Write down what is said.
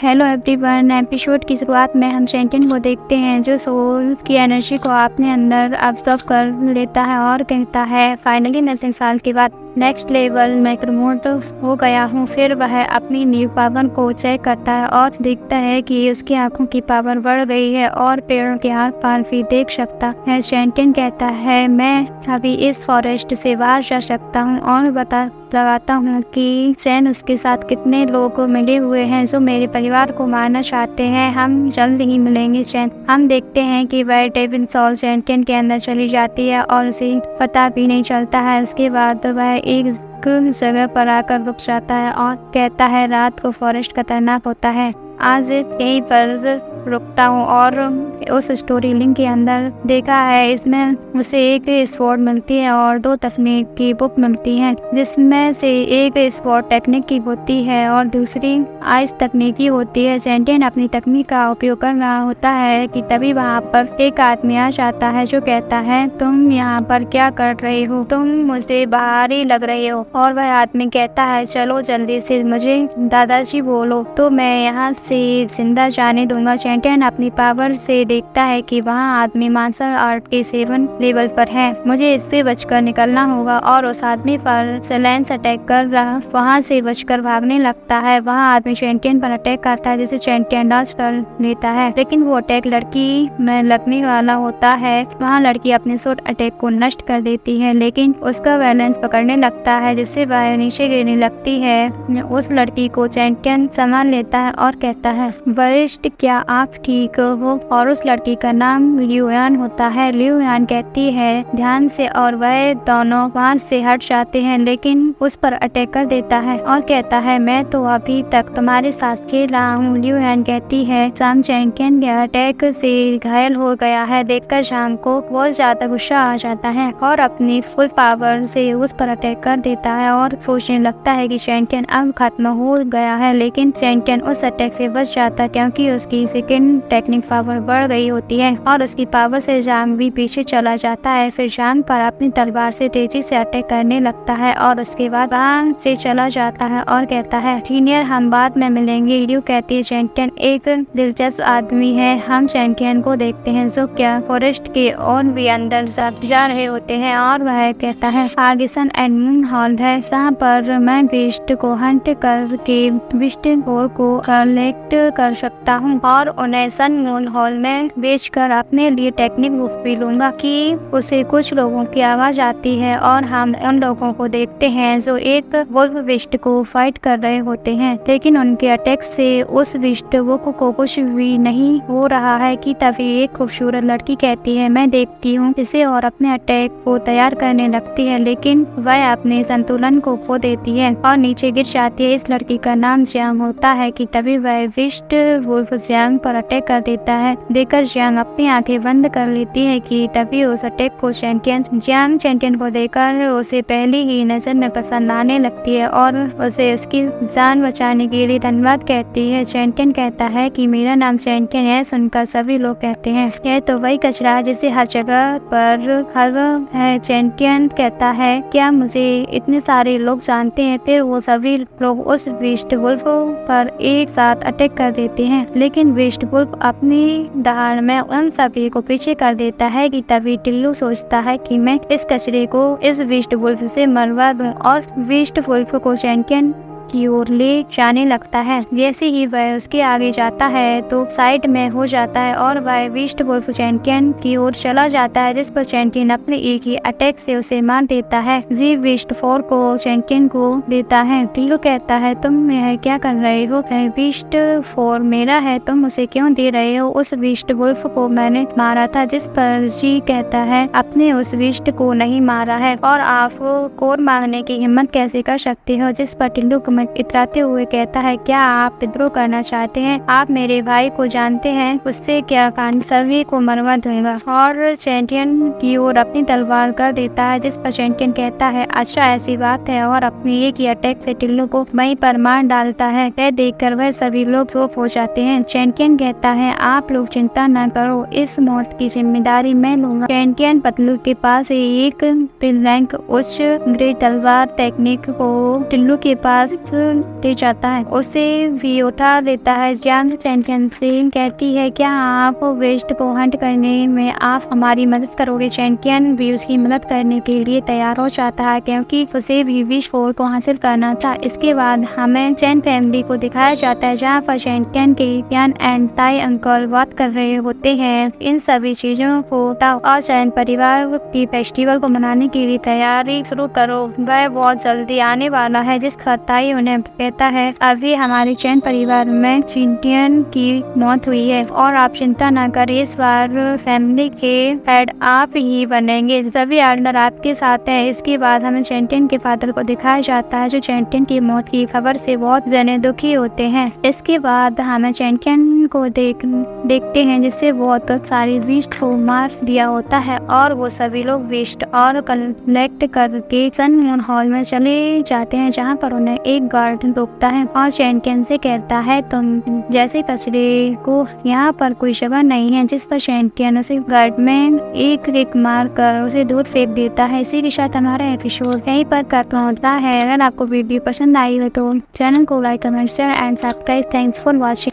Hello everyone. Episode की शुरुआत में हम चैंटियन को देखते हैं जो सोल की एनर्जी को अपने अंदर ऑब्जर्व कर लेता है और कहता है फाइनली 9 साल के बाद नेक्स्ट लेवल में प्रमोट हो गया हूँ। फिर वह अपनी नींव पावर को चेक करता है और देखता है कि उसकी आंखों की पावर बढ़ गई है और पेड़ों के आर पार भी देख सकता है। चैंटियन कहता है मैं अभी इस फॉरेस्ट से बाहर जा सकता हूँ और लगाता हूँ कि सैन उसके साथ कितने लोग मिले हुए हैं जो मेरे परिवार को मारना चाहते हैं। हम जल्द ही मिलेंगे चैन। हम देखते हैं कि वह डेविन सॉल चैंटियन के अंदर चली जाती है और उसे पता भी नहीं चलता है। उसके बाद वह एक जगह पर आकर रुक जाता है और कहता है रात को फॉरेस्ट खतरनाक होता है, आज यहीं पर रुकता हूँ। और उस स्टोरी लिंक के अंदर देखा है इसमें उसे एक स्वॉर्ड मिलती है और 2 तकनीक की बुक मिलती है, जिसमें से एक स्वॉर्ड टेक्निक की होती है और दूसरी आइस तकनीक की होती है। चैंटियन अपनी तकनीक का उपयोग कर रहा होता है कि तभी वहाँ पर एक आदमी आ जाता है जो कहता है तुम यहाँ पर क्या कर रहे हो, तुम मुझे बाहरी लग रहे हो। और वह आदमी कहता है चलो जल्दी से मुझे दादाजी बोलो तो मैं यहाँ से जिंदा जाने दूंगा। चैंटियन अपनी पावर से देखता है कि वहाँ आदमी मार्शल आर्ट के 7 लेवल पर है, मुझे इससे बचकर निकलना होगा। और उस आदमी पर सैलेंस अटैक कर रहा वहाँ से बचकर भागने लगता है। वहाँ आदमी चैंटियन पर अटैक करता है जिसे चैंटियन डॉज कर लेता है, लेकिन वो अटैक लड़की में लगने वाला होता है। वहाँ लड़की अपने शॉर्ट अटैक को नष्ट कर देती है, लेकिन उसका बैलेंस पकड़ने लगता है जिससे वह नीचे गिरने लगती है। उस लड़की को चैंटियन संभाल लेता है और कहता है वरिष्ठ क्या आप ठीक हो। और उस लड़की का नाम लियोयान होता है। लियोयान कहती है ध्यान से और वह दोनों वहां से हट जाते हैं, लेकिन उस पर अटैक कर देता है और कहता है मैं तो अभी तक तुम्हारे साथ खेल रहा हूँ। लियोयान कहती है सांग चैंटियन के अटैक से घायल हो गया है। देखकर सांग को बहुत ज्यादा गुस्सा आ जाता है और अपनी फुल पावर से उस पर अटैक कर देता है और सोचने लगता है कि चैंटियन अब खत्म हो गया है, लेकिन चैंटियन उस अटैक से बच जाता क्योंकि उसकी सेकंड टेक्निक पावर बढ़ गई होती है और उसकी पावर से जांग भी पीछे चला जाता है। फिर जांग पर अपनी तलवार से तेजी से अटैक करने लगता है और उसके बाद वहाँ से चला जाता है और कहता है सीनियर हम बाद में मिलेंगे। लियो कहती है चैंटियन एक दिलचस्प आदमी है। हम चैंटियन को देखते हैं जो क्या फॉरेस्ट के और भी अंदर जा रहे होते हैं और वह कहता है आगे सन एंड मून हॉल है जहाँ पर मैं बीस्ट को हंट करके बीस्ट को कलेक्ट कर सकता हूँ और उन्हें सन मून हॉल में बेचकर अपने लिए टेक्निक बुक भी लूंगा। कि उसे कुछ लोगों की आवाज आती है और हम उन लोगों को देखते हैं जो एक वुल्फ बिस्ट को फाइट कर रहे होते हैं, लेकिन उनके अटैक से उस बिस्ट को कुछ भी नहीं हो रहा है। कि तभी एक खूबसूरत लड़की कहती है मैं देखती हूँ इसे और अपने अटैक को तैयार करने लगती है, लेकिन वह अपने संतुलन को खो देती है और नीचे गिर जाती है। इस लड़की का नाम जियांग होता है। कि तभी वह बिस्ट वुल्फ जियांग पर अटैक कर देता है। देखकर जियांग अपनी आंखें बंद कर लेती है कि तभी उस अटैक को जियांग चैंटियन को देखकर उसे पहली ही नजर में पसंद आने लगती है और उसे उसकी जान बचाने के लिए धन्यवाद कहती है। चैंटियन कहता है कि मेरा नाम चैंटियन है। सुनकर सभी लोग कहते हैं यह तो वही कचरा है जिसे हर जगह पर हर है। चैंटियन कहता है क्या मुझे इतने सारे लोग जानते हैं। फिर वो सभी लोग उस बीस्ट वुल्फ पर एक साथ अटैक कर देते हैं, लेकिन बीस्ट वुल्फ अपनी दहाड़ में उन सभी को पीछे कर देता है। कि तभी टिल्लू सोचता है कि मैं इस कचरे को इस बीस्ट वुल्फ से मरवा दूं और बीस्ट वुल्फ को चैंटियन की ओर ले जाने लगता है। जैसे ही वह उसके आगे जाता है तो साइड में हो जाता है और वह बीस्ट वुल्फ चैंटियन की ओर चला जाता है, जिस पर चैंटियन अपने एक ही अटैक से उसे मार देता है। जी बीस्ट 4 को चैंटियन को देता है। टिल्लू कहता है तुम यह क्या कर रहे हो, बीस्ट 4 मेरा है, तुम उसे क्यों दे रहे हो। उस बीस्ट वुल्फ को मैंने मारा था। जिस पर जी कहता है अपने उस बीस्ट को नहीं मारा है और आप कोर मांगने की हिम्मत कैसे कर सकते हो। जिस पर टिल्लू इतराते हुए कहता है क्या आप विद्रोह करना चाहते हैं, आप मेरे भाई को जानते हैं, उससे क्या कांड सभी को मरवा दूंगा। और चैंटियन की ओर अपनी तलवार कर देता है, जिस पर चैंटियन कहता है अच्छा ऐसी बात है और अपनी एक ही अटैक से टिल्लू को वहीं पर मार डालता है। यह देखकर वह सभी लोग चुप हो जाते हैं। चैंटियन कहता है आप लोग चिंता न करो, इस मौत की जिम्मेदारी मैं लूंगा। चैंटियन पतलू के पास एक रैंक उच्च ग्रेट तलवार टेक्निक को टिल्लू के पास ले जाता है, उसे भी उठा लेता है। ज्ञान चैंपियन से कहती है क्या आप वेस्ट को हंट करने में आप हमारी मदद करोगे। चैंपियन भी उसकी मदद करने के लिए तैयार हो जाता है क्योंकि उसे भी विश 4 को हासिल करना था। इसके बाद हमें चैन फैमिली को दिखाया जाता है जहाँ पर चैंपियन के यान एंड ताई अंकल बात कर रहे होते हैं। इन सभी चीजों को और चैन परिवार की फेस्टिवल को मनाने के लिए तैयारी शुरू करो, वह बहुत जल्दी आने वाला है। जिस ताई उन्हें कहता है अभी हमारे चैन परिवार में चैंपियन की मौत हुई है और आप चिंता न करें, इस बार फैमिली के हेड आप ही बनेंगे, सभी आर्डर आपके साथ है। इसके बाद हमें चैंपियन के फादर को दिखाया जाता है जो चैंपियन की मौत की खबर से बहुत ज्यादा दुखी होते हैं। इसके बाद हमें चैंपियन को देखते हैं जिससे बहुत सारी वेस्ट को मार दिया होता है और वो सभी लोग वेस्ट और कलेक्ट करके सन मून हॉल में चले जाते हैं जहाँ पर उन्हें एक गार्ड रोकता है और चैंपियन से कहता है तुम जैसे कचरे को यहाँ पर कोई जगह नहीं है, जिस पर चैंपियन उसे गार्ड में एक किक मार कर उसे दूर फेंक देता है। इसी के साथ हमारा एपिसोड यहीं पर खत्म होता है। अगर आपको वीडियो पसंद आई हो तो चैनल को like comment share and subscribe. Thanks for watching.